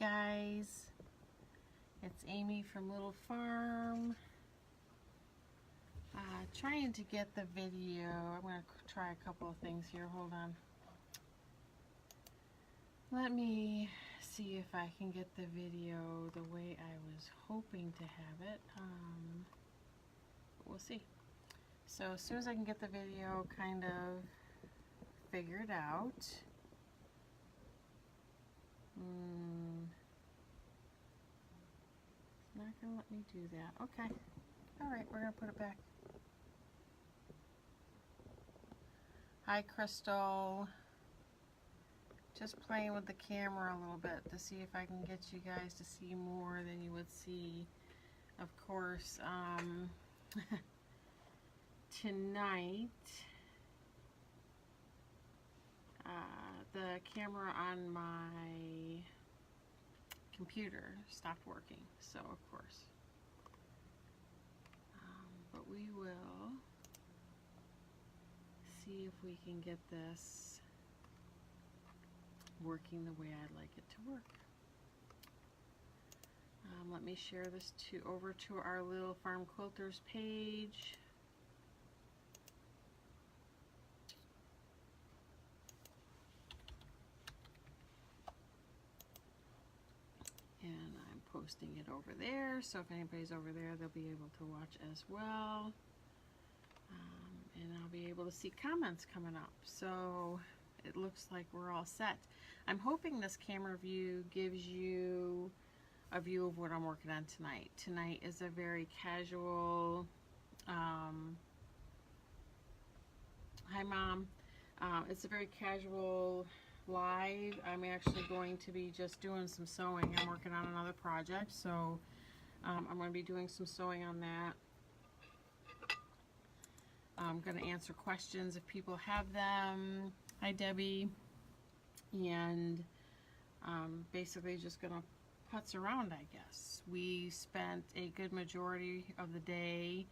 guys, it's Amy from Little Farm. Trying to get the video. I'm going to try a couple of things here. Hold on. Let me see if I can get the video the way I was hoping to have it. We'll see. So as soon as I can get the video kind of figured out. It's not going to let me do that. Okay. Alright, we're going to put it back. Hi, Crystal. Just playing with the camera a little bit to see if I can get you guys to see more than you would see. Of course, tonight, the camera on my computer stopped working, so of course. But we will see if we can get this working the way I'd like it to work. Let me share this over to our Little Farm Quilters page. And I'm posting it over there, so if anybody's over there, they'll be able to watch as well. And I'll be able to see comments coming up. So it looks like we're all set. I'm hoping this camera view gives you a view of what I'm working on tonight. Tonight is a very casual, hi Mom, it's a very casual live. I'm actually going to be just doing some sewing. I'm working on another project, so I'm going to be doing some sewing on that. I'm going to answer questions if people have them. Hi Debbie. And basically just going to putz around, I guess. We spent a good majority of the day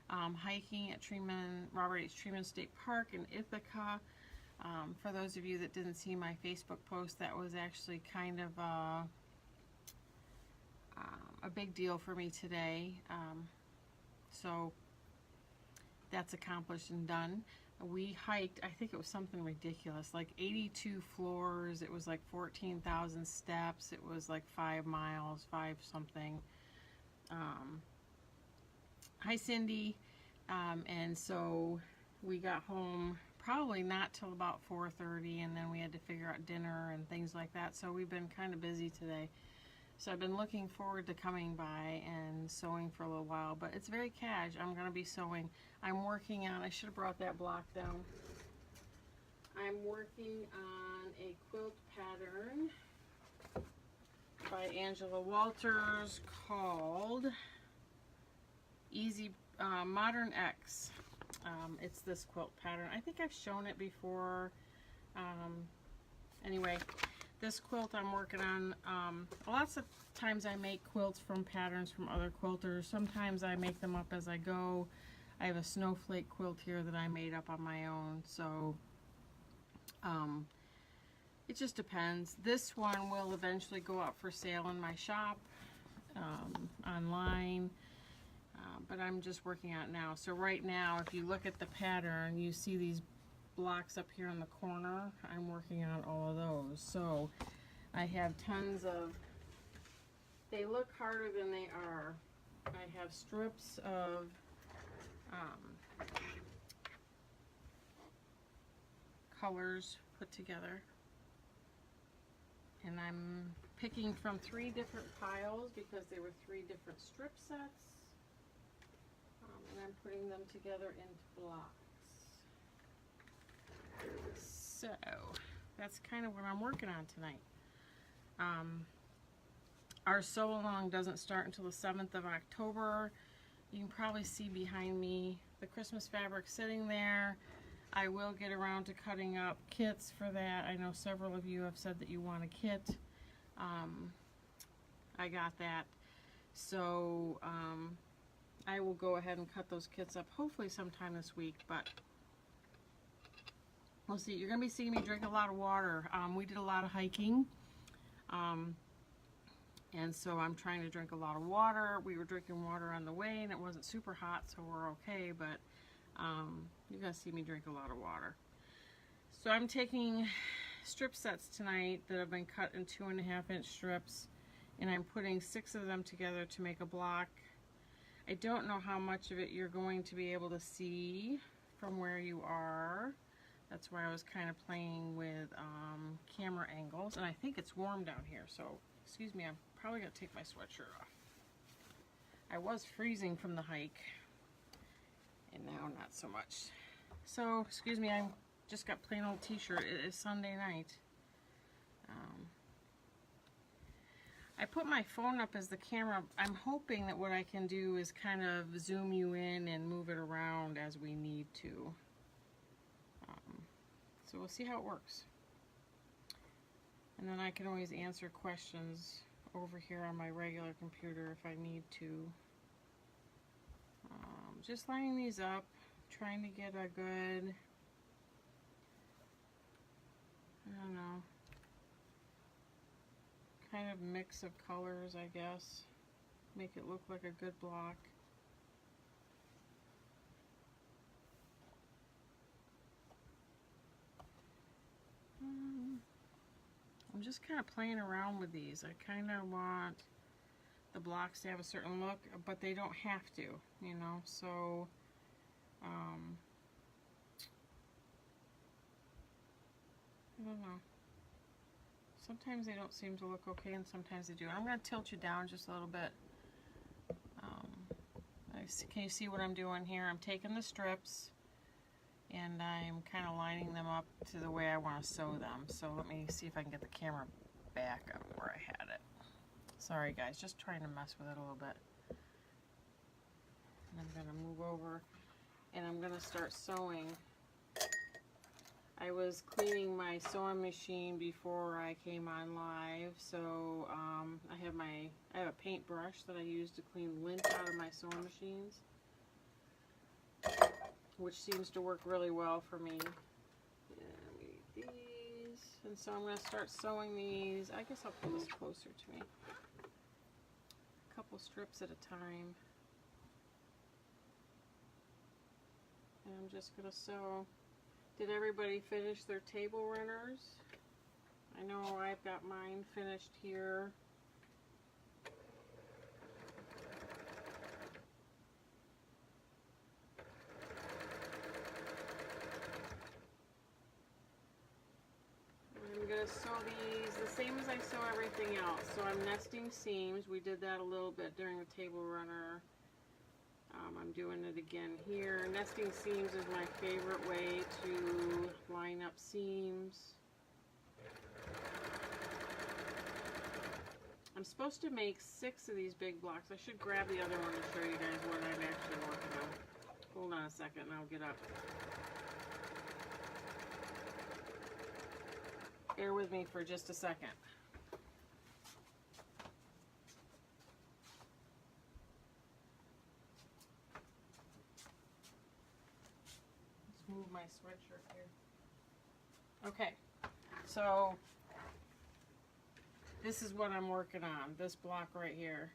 hiking at Robert H. Treman State Park in Ithaca. For those of you that didn't see my Facebook post, that was actually kind of a big deal for me today. So that's accomplished and done. We hiked, I think it was something ridiculous, like 82 floors. It was like 14,000 steps. It was like 5 miles, 5 something. Hi Cindy. And so we got home probably not till about 4:30, and then we had to figure out dinner and things like that. So we've been kind of busy today. So I've been looking forward to coming by and sewing for a little while, but it's very cash. I'm going to be sewing. I'm working on, I should have brought that block down. I'm working on a quilt pattern by Angela Walters called Easy Modern X. It's this quilt pattern. I think I've shown it before. Anyway, this quilt I'm working on, lots of times I make quilts from patterns from other quilters. Sometimes I make them up as I go. I have a snowflake quilt here that I made up on my own, so it just depends. This one will eventually go up for sale in my shop, online, but I'm just working on it now. So right now, if you look at the pattern, you see these blocks up here in the corner. I'm working on all of those. So I have tons of, they look harder than they are. I have strips of colors put together, and I'm picking from 3 different piles because they were 3 different strip sets, and I'm putting them together into blocks. So that's kind of what I'm working on tonight. Our sew along doesn't start until the 7th of October. You can probably see behind me the Christmas fabric sitting there. I will get around to cutting up kits for that. I know several of you have said that you want a kit. I got that. So I will go ahead and cut those kits up hopefully sometime this week, but we'll see. You're going to be seeing me drink a lot of water. We did a lot of hiking. And so I'm trying to drink a lot of water. We were drinking water on the way and it wasn't super hot, so we're okay, but you're gonna see me drink a lot of water. So I'm taking strip sets tonight that have been cut in 2.5-inch strips, and I'm putting 6 of them together to make a block. I don't know how much of it you're going to be able to see from where you are. That's why I was kind of playing with camera angles, and I think it's warm down here, so excuse me, I'm probably gonna take my sweatshirt off. I was freezing from the hike, and now not so much. So, excuse me, I just got plain old t-shirt. It is Sunday night. I put my phone up as the camera. I'm hoping that what I can do is kind of zoom you in and move it around as we need to. So we'll see how it works. And then I can always answer questions over here on my regular computer if I need to. Just lining these up, trying to get a good, I don't know, kind of mix of colors, I guess. Make it look like a good block. I'm just kind of playing around with these. I kind of want the blocks to have a certain look, but they don't have to, you know, so I don't know. Sometimes they don't seem to look okay and sometimes they do. I'm going to tilt you down just a little bit. Can you see what I'm doing here? I'm taking the strips and I'm kind of lining them up to the way I want to sew them. So let me see if I can get the camera back on where I had it. Sorry guys, just trying to mess with it a little bit. And I'm going to move over and I'm going to start sewing. I was cleaning my sewing machine before I came on live, so I have a paintbrush that I use to clean lint out of my sewing machines, which seems to work really well for me. And we need these, and so I'm going to start sewing these. I guess I'll pull this closer to me. A couple strips at a time. And I'm just going to sew. Did everybody finish their table runners? I know I've got mine finished here. I'm going to sew these the same as I sew everything else. So I'm nesting seams. We did that a little bit during the table runner. I'm doing it again here. Nesting seams is my favorite way to line up seams. I'm supposed to make 6 of these big blocks. I should grab the other one to show you guys what I'm actually working on. Hold on a second and I'll get up. Bear with me for just a second. Move my sweatshirt here. Okay, so this is what I'm working on, this block right here.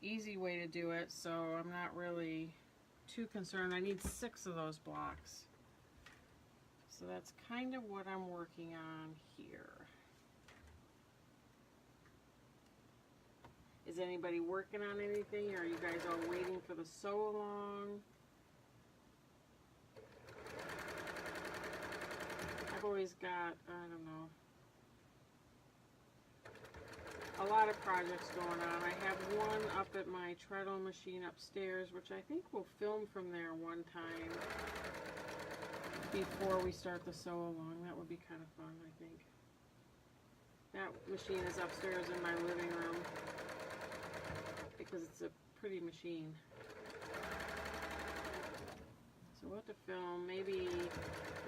Easy way to do it, so I'm not really too concerned. I need 6 of those blocks. So that's kind of what I'm working on here. Is anybody working on anything, or are you guys all waiting for the sew along? I've always got, I don't know, a lot of projects going on. I have one up at my treadle machine upstairs, which I think we'll film from there one time before we start the sew along. That would be kind of fun, I think. That machine is upstairs in my living room because it's a pretty machine. So we'll have to film. Maybe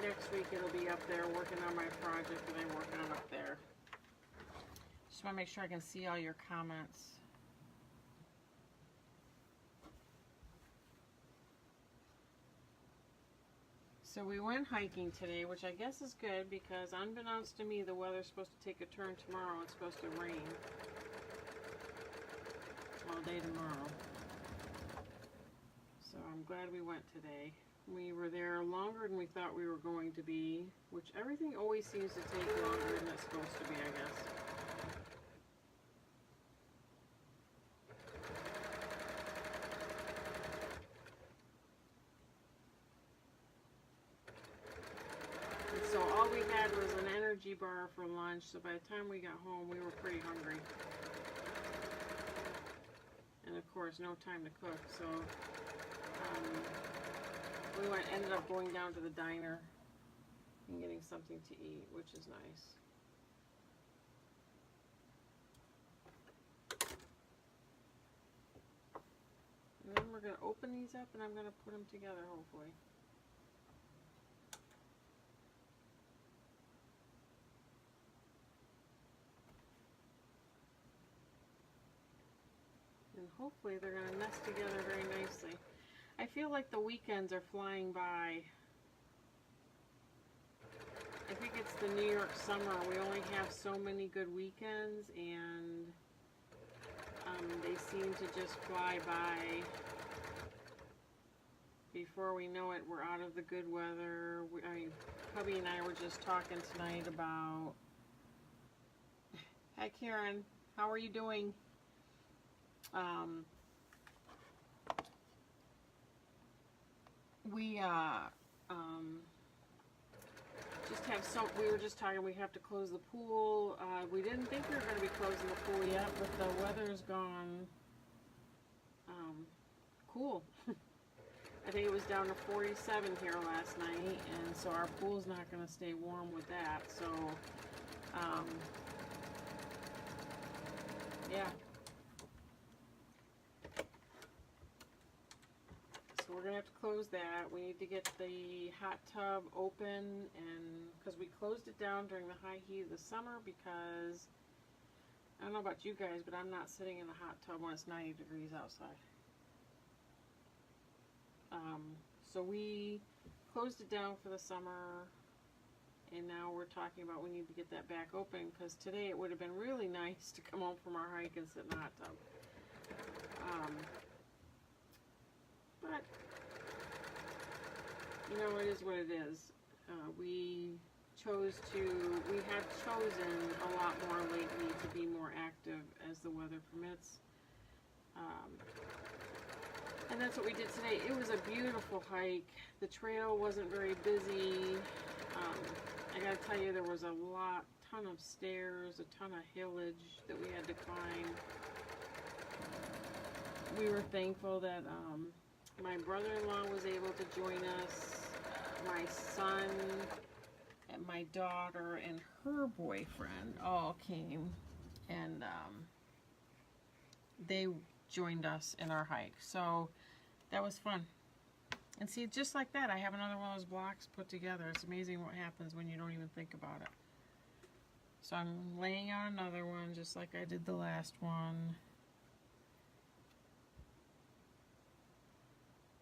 next week it'll be up there working on my project that I'm working on up there. Just want to make sure I can see all your comments. So we went hiking today, which I guess is good because unbeknownst to me, the weather's supposed to take a turn tomorrow. It's supposed to rain all day tomorrow. So I'm glad we went today. We were there longer than we thought we were going to be, which everything always seems to take longer than it's supposed to be, I guess. So all we had was an energy bar for lunch, so by the time we got home, we were pretty hungry. And of course, no time to cook, so we ended up going down to the diner and getting something to eat, which is nice. And then we're going to open these up and I'm going to put them together, hopefully. And hopefully they're going to nest together very nicely. I feel like the weekends are flying by. I think it's the New York summer. We only have so many good weekends, and they seem to just fly by. Before we know it, we're out of the good weather. Hubby and I were just talking tonight about... Hi, Karen. How are you doing? We were just talking, we have to close the pool. We didn't think we were going to be closing the pool yet, but the weather's gone cool. I think it was down to 47 here last night, and so our pool's not going to stay warm with that, so yeah. So we're going to have to close that. We need to get the hot tub open, and because we closed it down during the high heat of the summer, because I don't know about you guys, but I'm not sitting in the hot tub when it's 90 degrees outside. So we closed it down for the summer, and now we're talking about we need to get that back open, because today it would have been really nice to come home from our hike and sit in the hot tub. But, you know, it is what it is. We have chosen a lot more lately to be more active as the weather permits. And that's what we did today. It was a beautiful hike. The trail wasn't very busy. I gotta tell you, there was a ton of stairs, a ton of hillage that we had to climb. We were thankful that my brother-in-law was able to join us. My son and my daughter and her boyfriend all came, and they joined us in our hike. So that was fun. And see, just like that, I have another one of those blocks put together. It's amazing what happens when you don't even think about it. So I'm laying out another one just like I did the last one.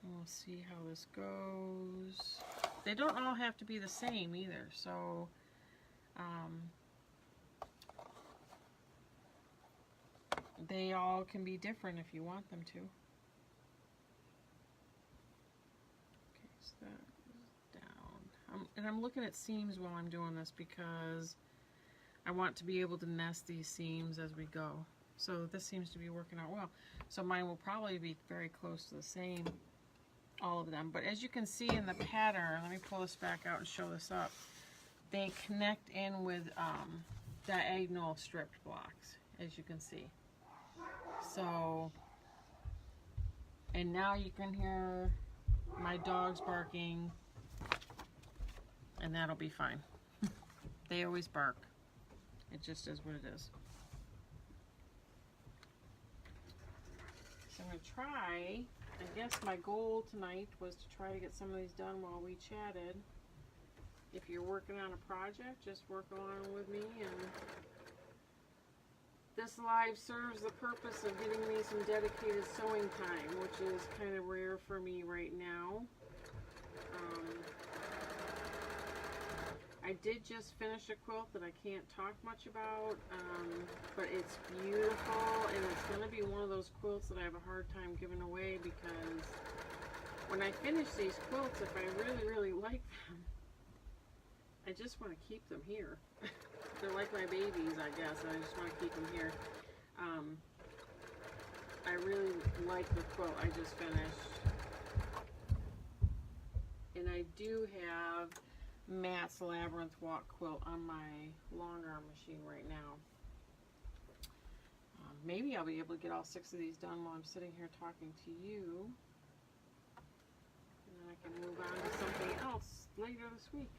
And we'll see how this goes. They don't all have to be the same either, so they all can be different if you want them to. Okay, so that goes down. And I'm looking at seams while I'm doing this because I want to be able to nest these seams as we go. So this seems to be working out well. So mine will probably be very close to the same, all of them. But as you can see in the pattern, let me pull this back out and show this up. They connect in with diagonal stripped blocks, as you can see. So, and now you can hear my dogs barking, and that'll be fine. They always bark. It just is what it is. So I'm going to try, I guess my goal tonight was to try to get some of these done while we chatted. If you're working on a project, just work along with me, and this live serves the purpose of getting me some dedicated sewing time, which is kind of rare for me right now. I did just finish a quilt that I can't talk much about, but it's beautiful, and it's going to be one of those quilts that I have a hard time giving away, because when I finish these quilts, if I really, really like them, I just want to keep them here. They're like my babies, I guess, and I just want to keep them here. I really like the quilt I just finished. And I do have Matt's Labyrinth Walk quilt on my long arm machine right now. Maybe I'll be able to get all 6 of these done while I'm sitting here talking to you. And then I can move on to something else later this week.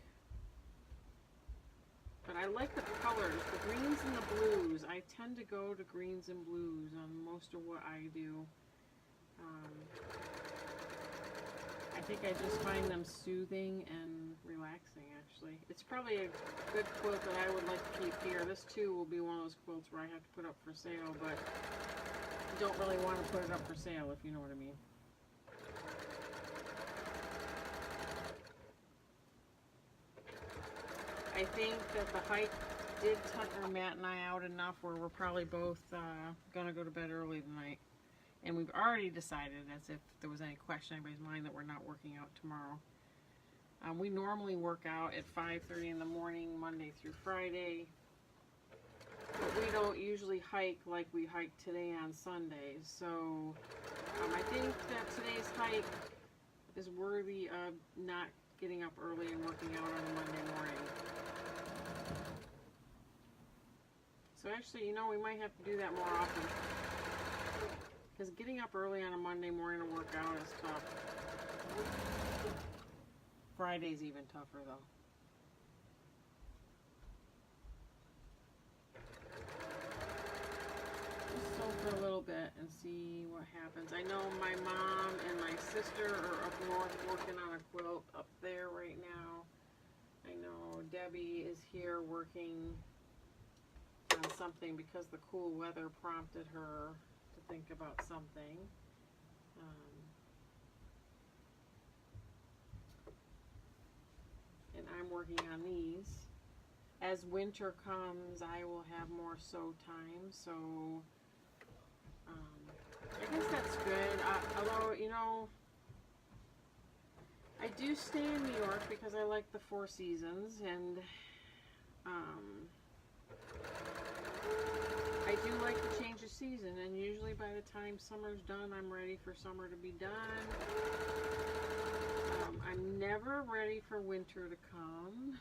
But I like the colors, the greens and the blues. I tend to go to greens and blues on most of what I do. I think I just find them soothing and relaxing, actually. It's probably a good quilt that I would like to keep here. This too will be one of those quilts where I have to put up for sale, but don't really want to put it up for sale, if you know what I mean. I think that the hike did tucker Matt and I out enough where we're probably both going to go to bed early tonight. And we've already decided, as if there was any question in anybody's mind, that we're not working out tomorrow. We normally work out at 5:30 in the morning, Monday through Friday. But we don't usually hike like we hike today on Sundays. So I think that today's hike is worthy of not getting up early and working out on a Monday morning. So actually, you know, we might have to do that more often. Because getting up early on a Monday morning to work out is tough. Friday's even tougher, though. Just sew for a little bit and see what happens. I know my mom and my sister are up north working on a quilt up there right now. I know Debbie is here working on something because the cool weather prompted her to think about something. And I'm working on these. As winter comes, I will have more sew time, so I guess that's good. Although, you know, I do stay in New York because I like the 4 seasons, and I do like to change the season, and usually by the time summer's done, I'm ready for summer to be done. I'm never ready for winter to come.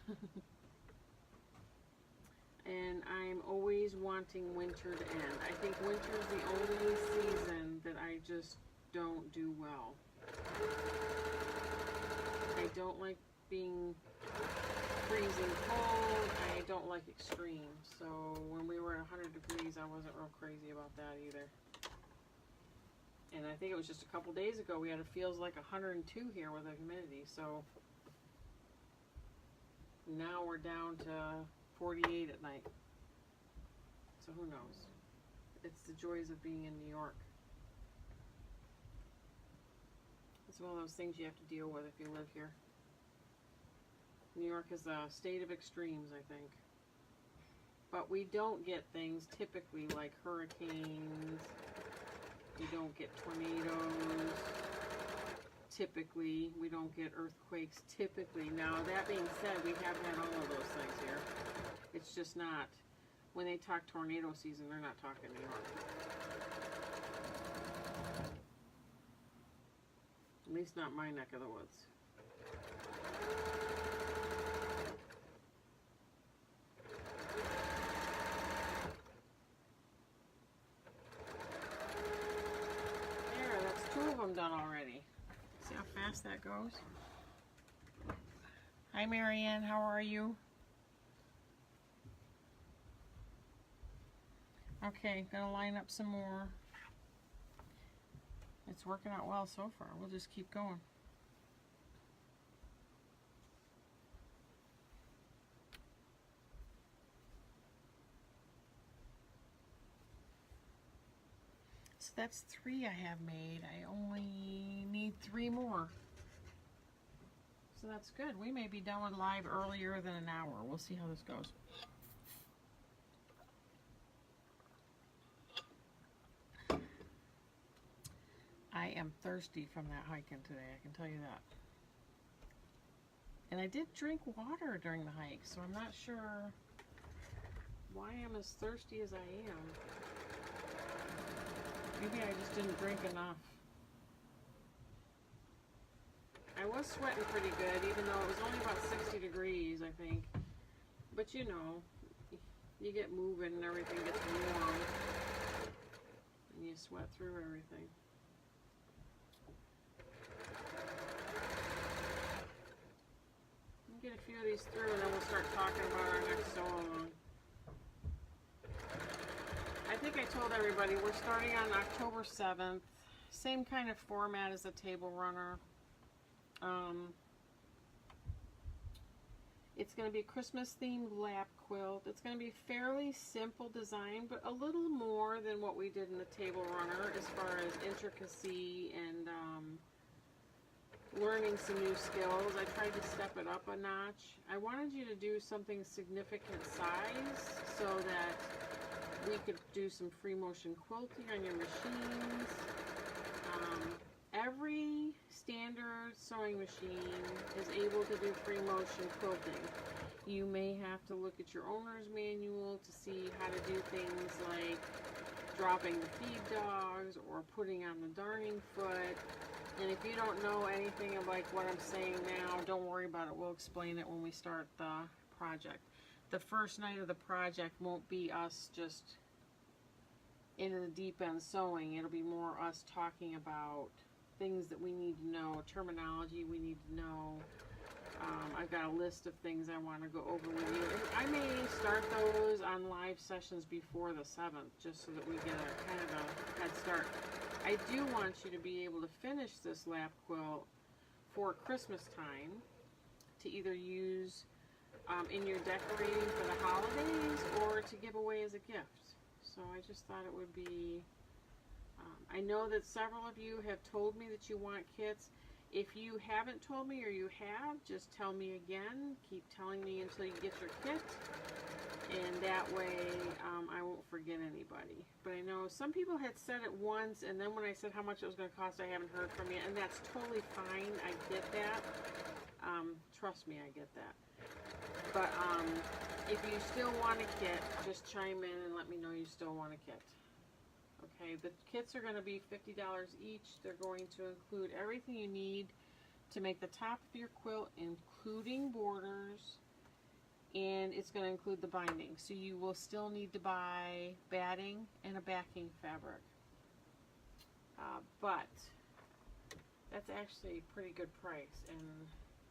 And I'm always wanting winter to end. I think winter is the only season that I just don't do well. I don't like being freezing cold. I don't like extremes. So when we were at 100 degrees, I wasn't real crazy about that either. And I think it was just a couple days ago we had, it feels like 102 here with the humidity. So now we're down to 48 at night. So who knows? It's the joys of being in New York. It's one of those things you have to deal with if you live here. New York is a state of extremes, I think. But we don't get things typically like hurricanes. We don't get tornadoes. Typically, we don't get earthquakes. Typically. Now, that being said, we have had all of those things here. It's just not, when they talk tornado season, they're not talking New York. At least not my neck of the woods. There, that's 2 of them done already. See how fast that goes? Hi, Marianne, how are you? Okay, gonna line up some more. It's working out well so far. We'll just keep going. So that's 3 I have made. I only need 3 more. So that's good. We may be done with live earlier than an hour. We'll see how this goes. I am thirsty from that hiking today, I can tell you that. And I did drink water during the hike, so I'm not sure why I'm as thirsty as I am. Maybe I just didn't drink enough. I was sweating pretty good, even though it was only about 60 degrees, I think. But you know, you get moving and everything gets warm. And you sweat through everything. We'll get a few of these through and then we'll start talking about our next sew-along. I think I told everybody we're starting on October 7th. Same kind of format as a table runner. It's going to be a Christmas themed lap quilt. It's going to be fairly simple design, but a little more than what we did in the table runner as far as intricacy and learning some new skills. I tried to step it up a notch. I wanted you to do something significant size so that we could do some free motion quilting on your machines. Every standard sewing machine is able to do free motion quilting. You may have to look at your owner's manual to see how to do things like dropping the feed dogs or putting on the darning foot. And if you don't know anything of like what I'm saying now, don't worry about it. We'll explain it when we start the project. The first night of the project won't be us just into the deep end sewing. It'll be more us talking about things that we need to know, terminology we need to know. I've got a list of things I want to go over with you. And I may start those on live sessions before the 7th, just so that we get a kind of a head start. I do want you to be able to finish this lap quilt for Christmas time to either use in your decorating for the holidays or to give away as a gift. So I just thought it would be... I know that several of you have told me that you want kits. If you haven't told me or you have, just tell me again. Keep telling me until you get your kit. And that way I won't forget anybody. But I know some people had said it once, and then when I said how much it was going to cost, I haven't heard from you. And that's totally fine. I get that. Trust me, I get that. But if you still want a kit, just chime in and let me know you still want a kit. Okay, the kits are going to be $50 each. They're going to include everything you need to make the top of your quilt, including borders, and it's going to include the binding. So you will still need to buy batting and a backing fabric. But that's actually a pretty good price, and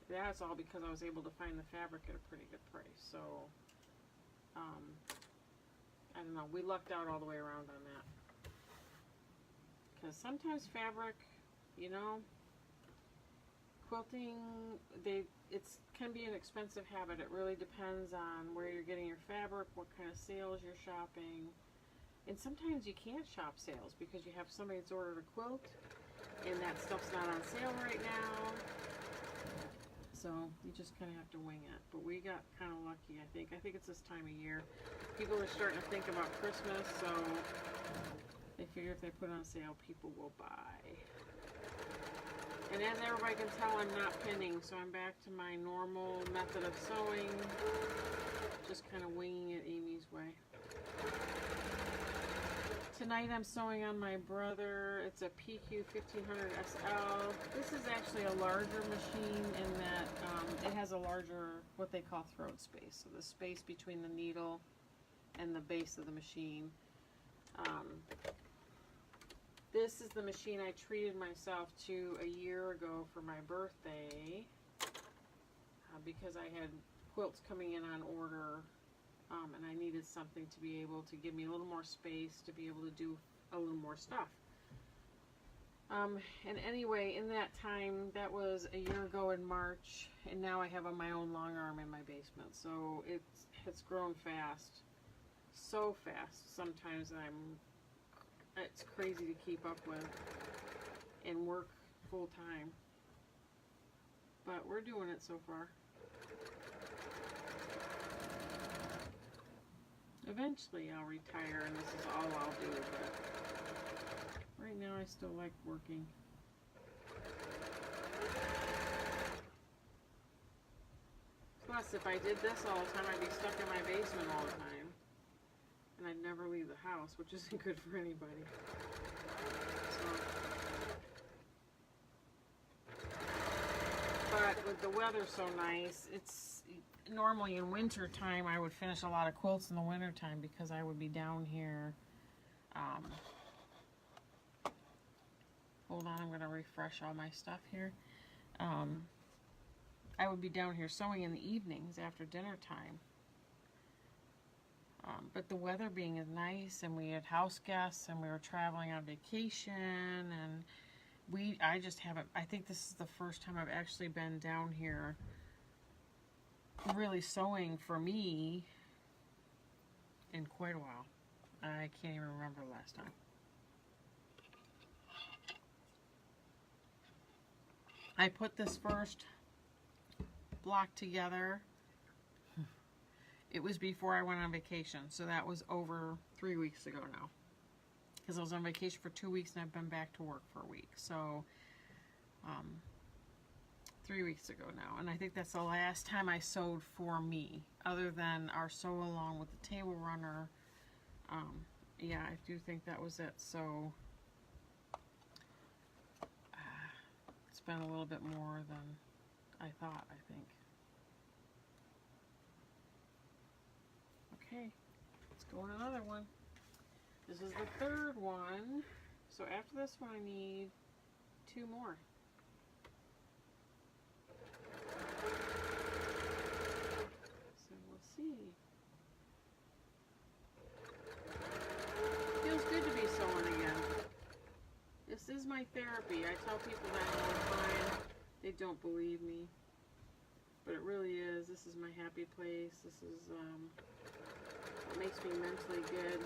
that's all because I was able to find the fabric at a pretty good price. So, I don't know, we lucked out all the way around on that. Because sometimes fabric, you know, quilting, it can be an expensive habit. It really depends on where you're getting your fabric, what kind of sales you're shopping. And sometimes you can't shop sales because you have somebody that's ordered a quilt and that stuff's not on sale right now. So you just kind of have to wing it. But we got kind of lucky, I think. I think it's this time of year. People are starting to think about Christmas, so they figure if they put on sale, people will buy. And as everybody can tell, I'm not pinning, so I'm back to my normal method of sewing. Just kind of winging it Amy's way. Tonight I'm sewing on my brother. It's a PQ 1500 SL. This is actually a larger machine in that it has a larger, what they call throat space. So the space between the needle and the base of the machine. This is the machine I treated myself to a year ago for my birthday because I had quilts coming in on order. And I needed something to be able to give me a little more space to be able to do a little more stuff. And anyway, in that time, that was a year ago in March, and now I have my own long arm in my basement. So it's grown fast, so fast. Sometimes it's crazy to keep up with and work full time. but we're doing it so far. Eventually I'll retire and this is all I'll do, but right now I still like working. Plus, if I did this all the time, I'd be stuck in my basement all the time. And I'd never leave the house, which isn't good for anybody. So. But with the weather so nice, it's normally in winter time I would finish a lot of quilts in the winter time because I would be down here. Hold on, I'm going to refresh all my stuff here. I would be down here sewing in the evenings after dinner time. But the weather being as nice, and we had house guests, and we were traveling on vacation, and I just haven't, I think this is the first time I've actually been down here really sewing for me in quite a while. I can't even remember the last time. I put this first block together. It was before I went on vacation, so that was over 3 weeks ago now. Because I was on vacation for 2 weeks and I've been back to work for a week. So, 3 weeks ago now. And I think that's the last time I sewed for me, other than our sew along with the table runner. Yeah, I do think that was it. So, it's been a little bit more than I thought, I think. Okay, let's go on another one. This is the third one. So after this one, I need 2 more. So we'll see. Feels good to be sewing again. This is my therapy. I tell people that all the time. They don't believe me. But it really is. This is my happy place. This is what makes me mentally good.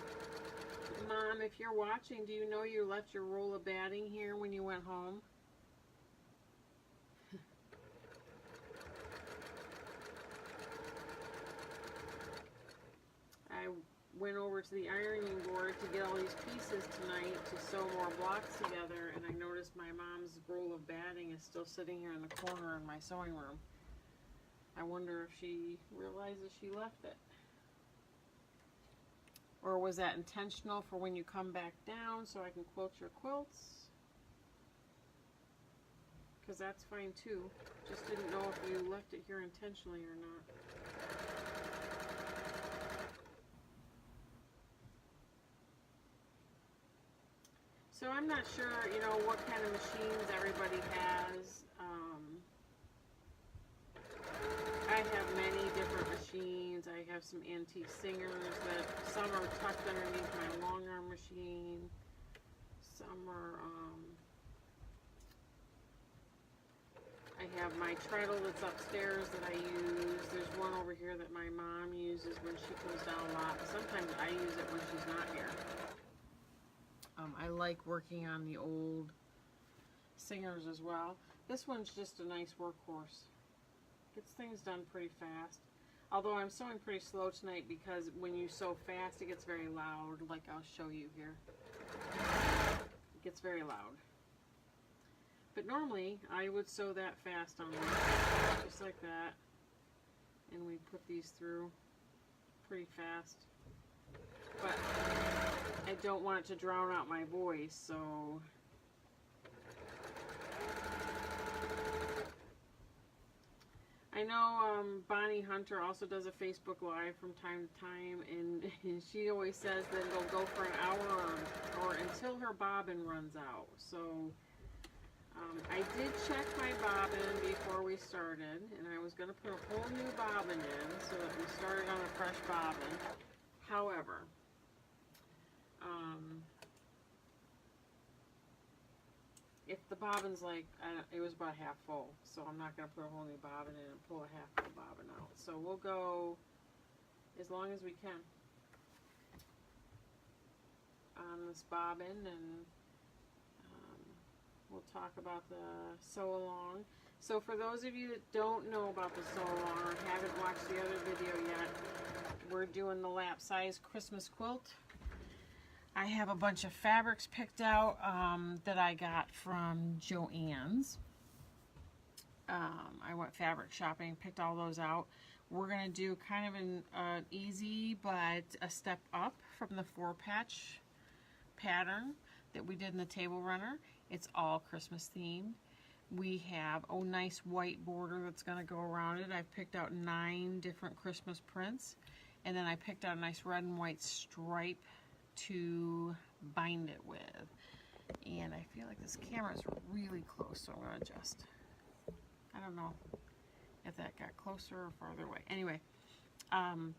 Mom, if you're watching, do you know you left your roll of batting here when you went home? I went over to the ironing board to get all these pieces tonight to sew more blocks together, and I noticed my mom's roll of batting is still sitting here in the corner in my sewing room. I wonder if she realizes she left it. Or was that intentional for when you come back down so I can quilt your quilts? Because that's fine too. Just didn't know if you left it here intentionally or not. So I'm not sure, you know, what kind of machines everybody has. I have many different machines. I have some antique singers that some are tucked underneath my long arm machine. Some are, I have my treadle that's upstairs that I use. There's one over here that my mom uses when she comes down a lot. Sometimes I use it when she's not here. I like working on the old singers as well. This one's just a nice workhorse. Gets things done pretty fast. Although I'm sewing pretty slow tonight because when you sew fast it gets very loud, like I'll show you here. It gets very loud. But normally I would sew that fast on one, just like that. And we put these through pretty fast. But I don't want it to drown out my voice, so I know Bonnie Hunter also does a Facebook Live from time to time, and she always says that it'll go for an hour or until her bobbin runs out. So I did check my bobbin before we started, and I was going to put a whole new bobbin in so that we started on a fresh bobbin. However, if the bobbin's like, it was about half full, so I'm not going to put a whole new bobbin in and pull a half full bobbin out. So we'll go as long as we can on this bobbin, and we'll talk about the sew along. So for those of you that don't know about the sew along or haven't watched the other video yet, we're doing the lap size Christmas quilt. I have a bunch of fabrics picked out that I got from Joann's. I went fabric shopping, picked all those out. We're going to do kind of an easy but a step up from the 4-patch pattern that we did in the table runner. It's all Christmas themed. We have a nice white border that's going to go around it. I've picked out 9 different Christmas prints, and then I picked out a nice red and white stripe to bind it with. And I feel like this camera is really close, so I'm going to adjust. I don't know if that got closer or farther away. Anyway, I'm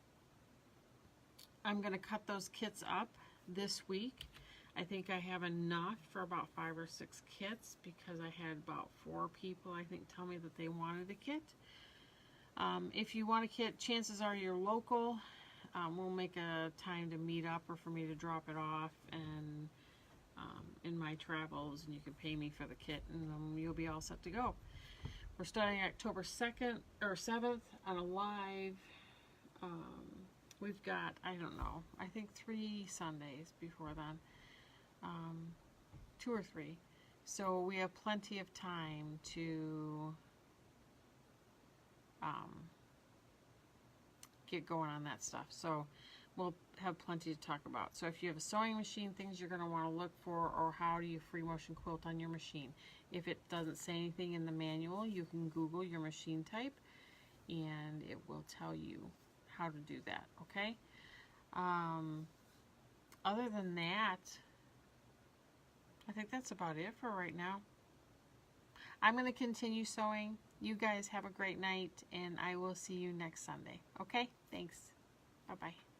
going to cut those kits up this week. I think I have enough for about 5 or 6 kits because I had about 4 people, I think, tell me that they wanted a kit. If you want a kit, chances are you're local. We'll make a time to meet up or for me to drop it off and in my travels, and you can pay me for the kit, and you'll be all set to go. We're starting October 2nd or 7th on a live. We've got, I don't know, I think 3 Sundays before then. 2 or 3. So we have plenty of time to get going on that stuff. So we'll have plenty to talk about. So if you have a sewing machine, things you're going to want to look for, or how do you free motion quilt on your machine. If it doesn't say anything in the manual, you can Google your machine type and it will tell you how to do that, okay? Other than that, I think that's about it for right now. I'm going to continue sewing. You guys have a great night, and I will see you next Sunday. Okay? Thanks. Bye-bye.